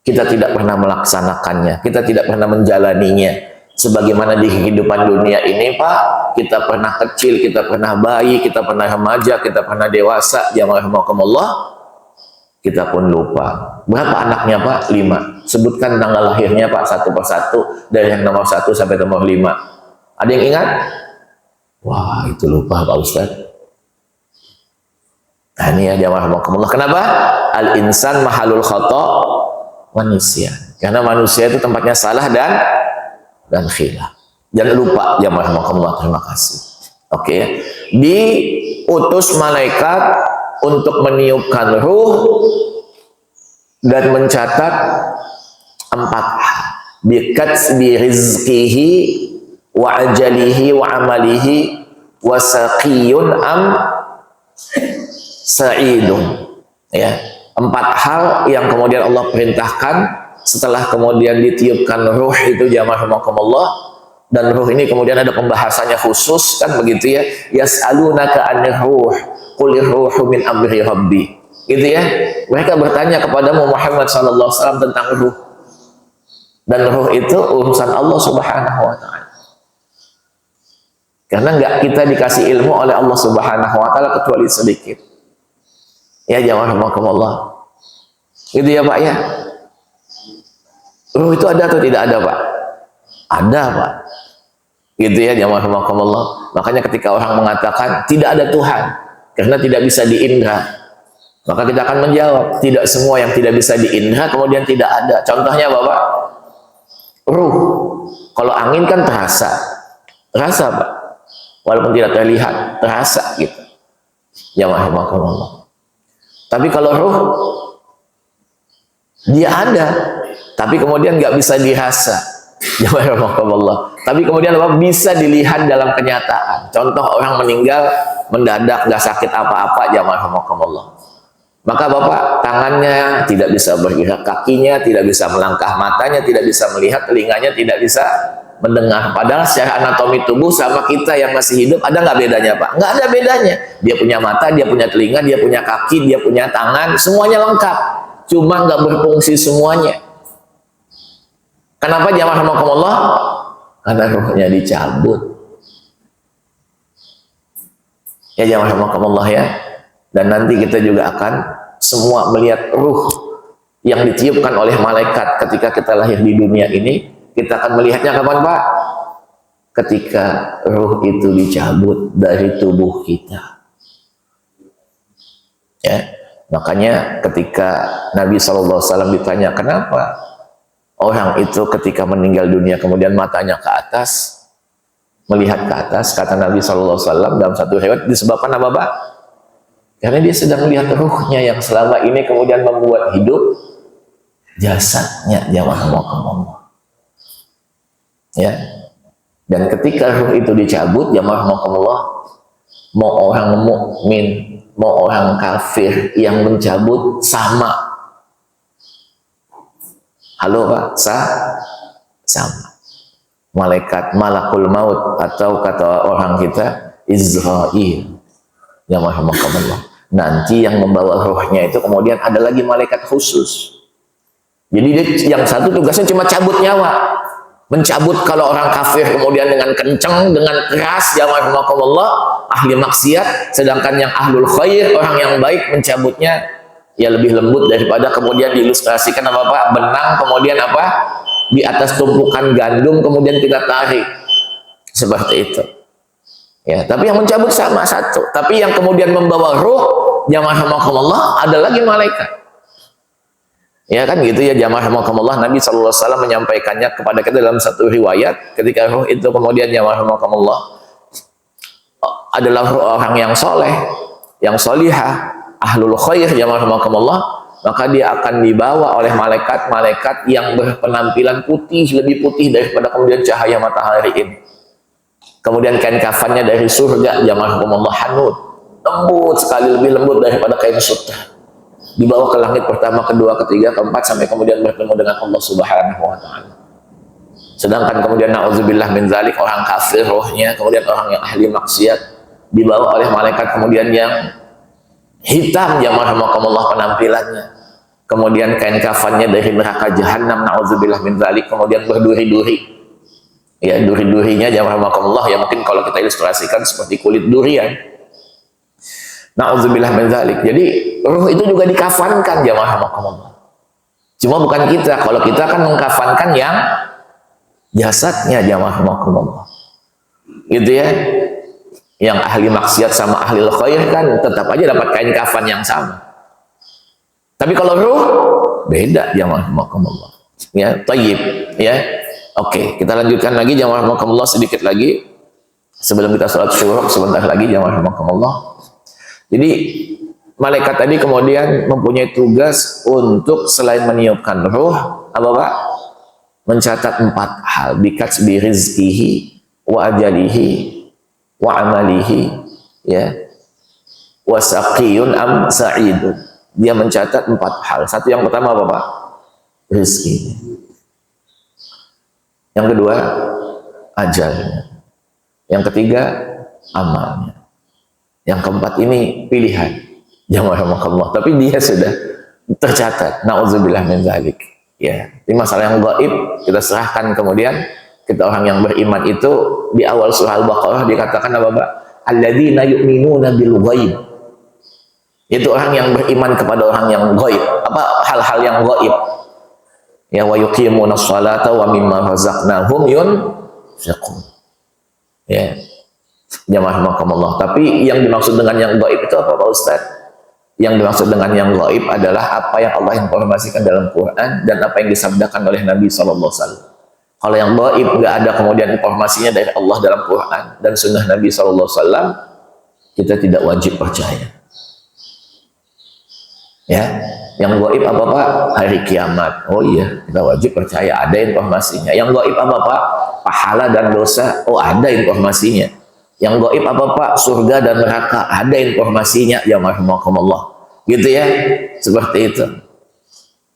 Kita tidak pernah melaksanakannya, kita tidak pernah menjalaninya. Sebagaimana di kehidupan dunia ini Pak, kita pernah kecil, kita pernah bayi, kita pernah remaja, kita pernah dewasa, jamaah rahimakumullah, kita pun lupa. Berapa anaknya Pak? 5. Sebutkan tanggal lahirnya Pak satu persatu, dari yang nomor 1 sampai nomor 5. Ada yang ingat? Wah, itu lupa Pak Ustaz. Nah ini ya jamaah rahimakumullah. Kenapa? Al-insan mahalul khata wa nisyan. Karena manusia itu tempatnya salah dan khilaf. Jangan lupa jamaah rahimakumullah. Terima kasih. Oke. Diutus malaikat untuk meniupkan ruh dan mencatat 4 hal. Bikatsbi rizqihi wa ajalihi wa amalihi wa saqiyun am sa'idun. Ya, 4 hal yang kemudian Allah perintahkan setelah kemudian ditiupkan ruh itu jamaah rahimakumullah. Dan ruh ini kemudian ada pembahasannya khusus kan begitu ya. Yas'alunaka 'anir ruh qulir ruhu min amri rabbi. Gitu ya. Mereka bertanya kepadamu Muhammad sallallahu alaihi wasallam tentang ruh. Dan ruh itu urusan Allah Subhanahu wa taala. Karena enggak kita dikasih ilmu oleh Allah Subhanahu wa taala kecuali sedikit. Ya jamaah rahimakumullah. Gitu ya Pak ya. Ruh itu ada atau tidak ada Pak? Ada Pak. Gitu ya jamaah rahimakumullah. Makanya ketika orang mengatakan tidak ada Tuhan karena tidak bisa diindra, maka kita akan menjawab tidak semua yang tidak bisa diindra kemudian tidak ada. Contohnya Bapak, ruh. Kalau angin kan terasa Pak, walaupun tidak terlihat, terasa gitu. Jamaah rahimakumullah. Tapi kalau ruh, dia ada, tapi kemudian nggak bisa dirasa. Jamaah rahimakumullah. Tapi kemudian apa? Bisa dilihat dalam kenyataan. Contoh orang meninggal mendadak, nggak sakit apa-apa, jamaah rahimakumullah. Maka Bapak tangannya tidak bisa bergerak, kakinya tidak bisa melangkah, matanya tidak bisa melihat, telinganya tidak bisa mendengar. Padahal secara anatomi tubuh sama kita yang masih hidup ada nggak bedanya Pak? Nggak ada bedanya. Dia punya mata, dia punya telinga, dia punya kaki, dia punya tangan, semuanya lengkap. Cuma nggak berfungsi semuanya. Kenapa jamaah rahimakumullah? Karena ruhnya dicabut. Ya jamaah rahimakumullah ya. Dan nanti kita juga akan semua melihat ruh yang ditiupkan oleh malaikat ketika kita lahir di dunia ini. Kita akan melihatnya kapan Pak? Ketika ruh itu dicabut dari tubuh kita. Ya, makanya ketika Nabi SAW ditanya kenapa orang itu ketika meninggal dunia kemudian matanya ke atas, melihat ke atas, kata Nabi SAW dalam satu riwayat disebabkan apa Pak? Karena dia sedang melihat ruhnya yang selama ini kemudian membuat hidup jasadnya jamaah rahimakumullah. Ya. Dan ketika ruh itu dicabut jamaah rahimakumullah, mau orang mukmin, mau orang kafir yang mencabut sama. Halo Pak, sama. Malaikat malakul maut atau kata orang kita Israil. Jamaah rahimakumullah. Nanti yang membawa rohnya itu kemudian ada lagi malaikat khusus. Jadi yang satu tugasnya cuma cabut nyawa. Mencabut kalau orang kafir kemudian dengan kencang, dengan keras, jamaah rahimakumullah, ahli maksiat. Sedangkan yang ahlul khair, orang yang baik, mencabutnya ya lebih lembut daripada kemudian diilustrasikan apa Pak? Benang kemudian apa? Di atas tumpukan gandum kemudian kita tarik. Seperti itu. Ya, tapi yang mencabut sama satu. Tapi yang kemudian membawa ruh, jamaah rahimakumullah, ada lagi malaikat. Ya kan gitu ya jamaah rahimakumullah. Nabi SAW menyampaikannya kepada kita dalam satu riwayat ketika ruh itu kemudian jamaah rahimakumullah adalah ruh orang yang soleh, yang solihah, ahlul khair jamaah rahimakumullah, maka dia akan dibawa oleh malaikat-malaikat yang berpenampilan putih, lebih putih daripada kemudian cahaya matahari ini. Kemudian kain kafannya dari surga jamaah rahimakumullah hanud, lembut sekali, lebih lembut daripada kain sutra. Dibawa ke langit pertama, kedua, ketiga, keempat sampai kemudian bertemu dengan Allah Subhanahu wa taala. Sedangkan kemudian nauzubillah min zalik, orang kafir rohnya, kemudian orang yang ahli maksiat dibawa oleh malaikat kemudian yang hitam jamaah rahimakumullah penampilannya, kemudian kain kafannya dari neraka jahanam, naudzubillah min dzalik, kemudian berduri-duri, ya duri-durinya jamaah rahimakumullah ya mungkin kalau kita ilustrasikan seperti kulit durian, naudzubillah min dzalik. Jadi ruh itu juga dikafankan jamaah rahimakumullah, cuma bukan kita. Kalau kita kan mengkafankan yang jasadnya jamaah rahimakumullah, gitu ya. Yang ahli maksiat sama ahli khair kan tetap aja dapat kain kafan yang sama. Tapi kalau ruh beda jamaah rahimakumullah. Ya, thayyib ya. Oke, kita lanjutkan lagi jamaah rahimakumullah sedikit lagi sebelum kita sholat syuruk sebentar lagi jamaah rahimakumullah. Jadi malaikat tadi kemudian mempunyai tugas untuk selain meniupkan ruh apa Pak? Mencatat 4 hal, bikatsbi rizqihi wa ajalihi wa amalihi, ya, wa saqiyun am sa'idun. Dia mencatat 4 hal. Satu, yang pertama apa Pak? Rezeki. Yang kedua ajalnya. Yang ketiga amalnya. Yang keempat ini pilihan jamaah rahimakumullah, tapi dia sudah tercatat, naudzubillah min dzalik. Ya, ini masalah yang gaib kita serahkan. Kemudian kita orang yang beriman itu di awal surah Al-Baqarah dikatakan apa Pak? Alladzina yu'minuna bil ghaib. Itu orang yang beriman kepada orang yang gaib. Apa hal-hal yang gaib? Ya, wa yuqimunas sholata wa mimma razaqnahum yunfiqun. Ya. Jamaah rahimakumullah. Tapi yang dimaksud dengan yang gaib itu apa Pak Ustaz? Yang dimaksud dengan yang gaib adalah apa yang Allah informasikan dalam Quran dan apa yang disabdakan oleh Nabi sallallahu alaihi wasallam. Kalau yang gaib nggak ada kemudian informasinya dari Allah dalam Quran dan sunnah Nabi SAW, kita tidak wajib percaya. Ya, yang gaib apa Pak? Hari kiamat. Oh iya, kita wajib percaya, ada informasinya. Yang gaib apa Pak? Pahala dan dosa. Oh, ada informasinya. Yang gaib apa Pak? Surga dan neraka. Ada informasinya. Ya marhamukumullah. Gitu ya, seperti itu.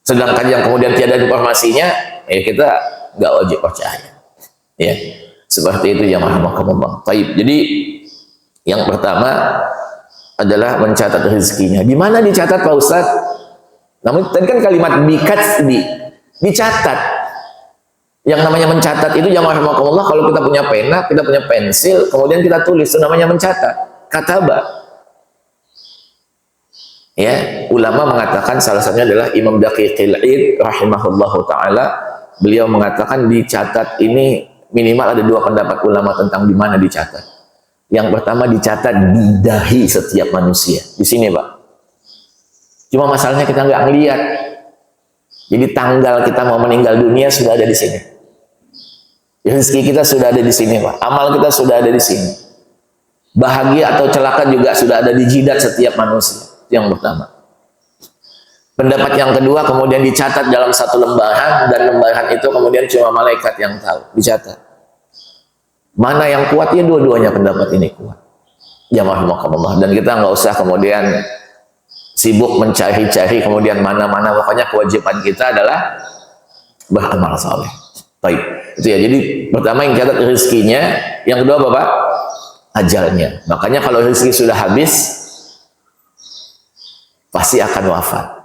Sedangkan yang kemudian tiada informasinya, ya kita nggak wajib percaya, ya seperti itu jamaah rahimakumullah. Baik, jadi yang pertama adalah mencatat rezekinya. Di mana dicatat Pak Ustaz? Namun tadi kan kalimat bikatsbi dicatat. Yang namanya mencatat itu jamaah rahimakumullah, kalau kita punya pena, kita punya pensil, kemudian kita tulis, itu namanya mencatat. Kataba. Ya, ulama mengatakan salah satunya adalah Imam Daqiqil Id rahimahullahu taala. Beliau mengatakan dicatat ini minimal ada 2 pendapat ulama tentang di mana dicatat. Yang pertama dicatat di dahi setiap manusia. Di sini Pak. Cuma masalahnya kita nggak ngelihat. Jadi tanggal kita mau meninggal dunia sudah ada di sini. Rezeki kita sudah ada di sini Pak. Amal kita sudah ada di sini. Bahagia atau celaka juga sudah ada di jidat setiap manusia. Yang pertama. Pendapat yang kedua kemudian dicatat dalam satu lembaran, dan lembaran itu kemudian cuma malaikat yang tahu, dicatat. Mana yang kuat? Ya dua-duanya pendapat ini kuat. Jamaah rahimakumullah. Dan kita nggak usah kemudian sibuk mencari-cari kemudian mana-mana. Pokoknya kewajiban kita adalah beramal saleh. Baik, itu ya. Jadi pertama yang catat rezekinya, yang kedua apa Pak? Ajalnya. Makanya kalau rezeki sudah habis pasti akan wafat.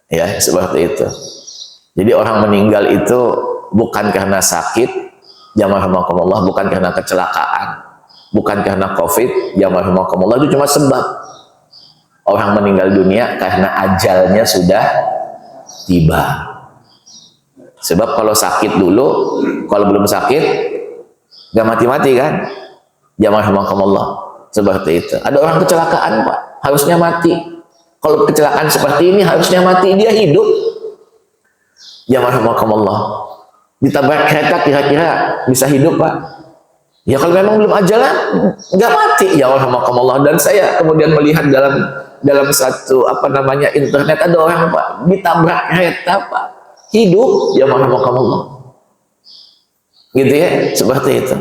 Ya, seperti itu. Jadi orang meninggal itu bukan karena sakit, jamaah rahimakumullah, bukan karena kecelakaan, bukan karena COVID, jamaah rahimakumullah, itu cuma sebab. Orang meninggal dunia karena ajalnya sudah tiba. Sebab kalau sakit dulu, kalau belum sakit, gak mati-mati kan? Jamaah rahimakumullah, seperti itu. Ada orang kecelakaan Pak, harusnya mati. Kalau kecelakaan seperti ini harusnya mati, dia hidup. Ya marhamukumullah. Ditabrak kereta kira-kira bisa hidup Pak? Ya kalau memang belum ajalan nggak mati. Ya marhamukumullah. Dan saya kemudian melihat dalam satu internet ada orang Pak ditabrak kereta Pak, hidup. Ya marhamukumullah. Gitu ya, seperti itu.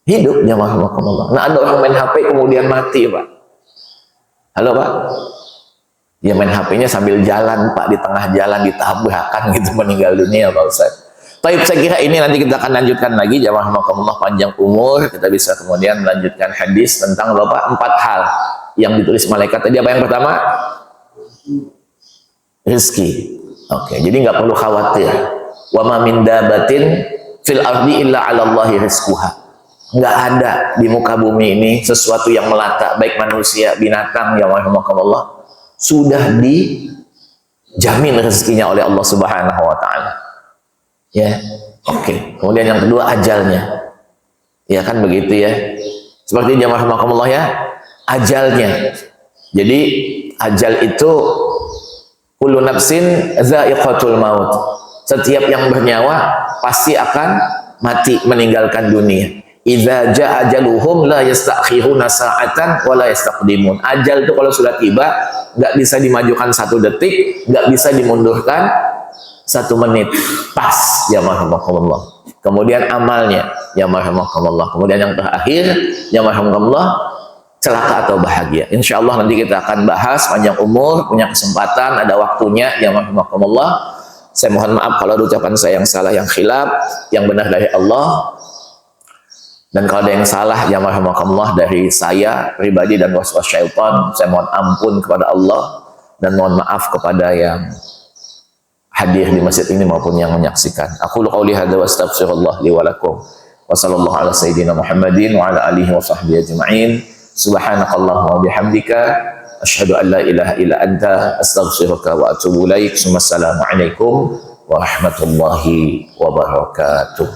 Hidup ya marhamukumullah. Nah ada orang main HP kemudian mati Pak. Halo Pak. Ya main HP-nya sambil jalan Pak, di tengah jalan ditabrakan gitu meninggal dunia Pak Ustaz. Baik, saya kira ini nanti kita akan lanjutkan lagi jamaah rahimakumullah, panjang umur kita bisa kemudian melanjutkan hadis tentang Bapak 4 hal yang ditulis malaikat tadi apa yang pertama? Rezeki. Oke, jadi nggak perlu khawatir. Wa ma min dabatin fil ardi illa 'ala Allahi rizquha. Nggak ada di muka bumi ini sesuatu yang melata, baik manusia, binatang, ya rahimakumullah, sudah dijamin rezekinya oleh Allah Subhanahu wa taala. Ya. Oke. Kemudian yang kedua ajalnya. Ya kan begitu ya. Seperti jamaah rahimakumullah ya, ajalnya. Jadi ajal itu kullu nafsin za'iqatul maut. Setiap yang bernyawa pasti akan mati, meninggalkan dunia. Idza jaa ajaluhum la yastakhiruna sa'atan wa la yastaqdimun. Ajal itu kalau sudah tiba enggak bisa dimajukan 1 detik, enggak bisa dimundurkan 1 menit. Pas, ya rahimakumullah. Kemudian amalnya, ya rahimakumullah. Kemudian yang terakhir, ya rahimakumullah, celaka atau bahagia. Insya Allah nanti kita akan bahas panjang umur, punya kesempatan, ada waktunya, ya rahimakumullah. Saya mohon maaf kalau ada ucapan saya yang salah, yang khilaf, yang benar dari Allah. Dan kalau ada yang salah, ya rahimakumullah, dari saya pribadi dan waswas syaitan, saya mohon ampun kepada Allah dan mohon maaf kepada yang hadir di masjid ini maupun yang menyaksikan. Aku qouli hadza wa astaghfirullah li wa lakum. Wa sallallahu ala sayyidina Muhammadin wa ala alihi wa sahbihi ajma'in. Subhanakallahumma wa bihamdika asyhadu an la ilaha illa anta astaghfiruka wa atubu ilaik. Assalamu alaikum warahmatullahi wabarakatuh.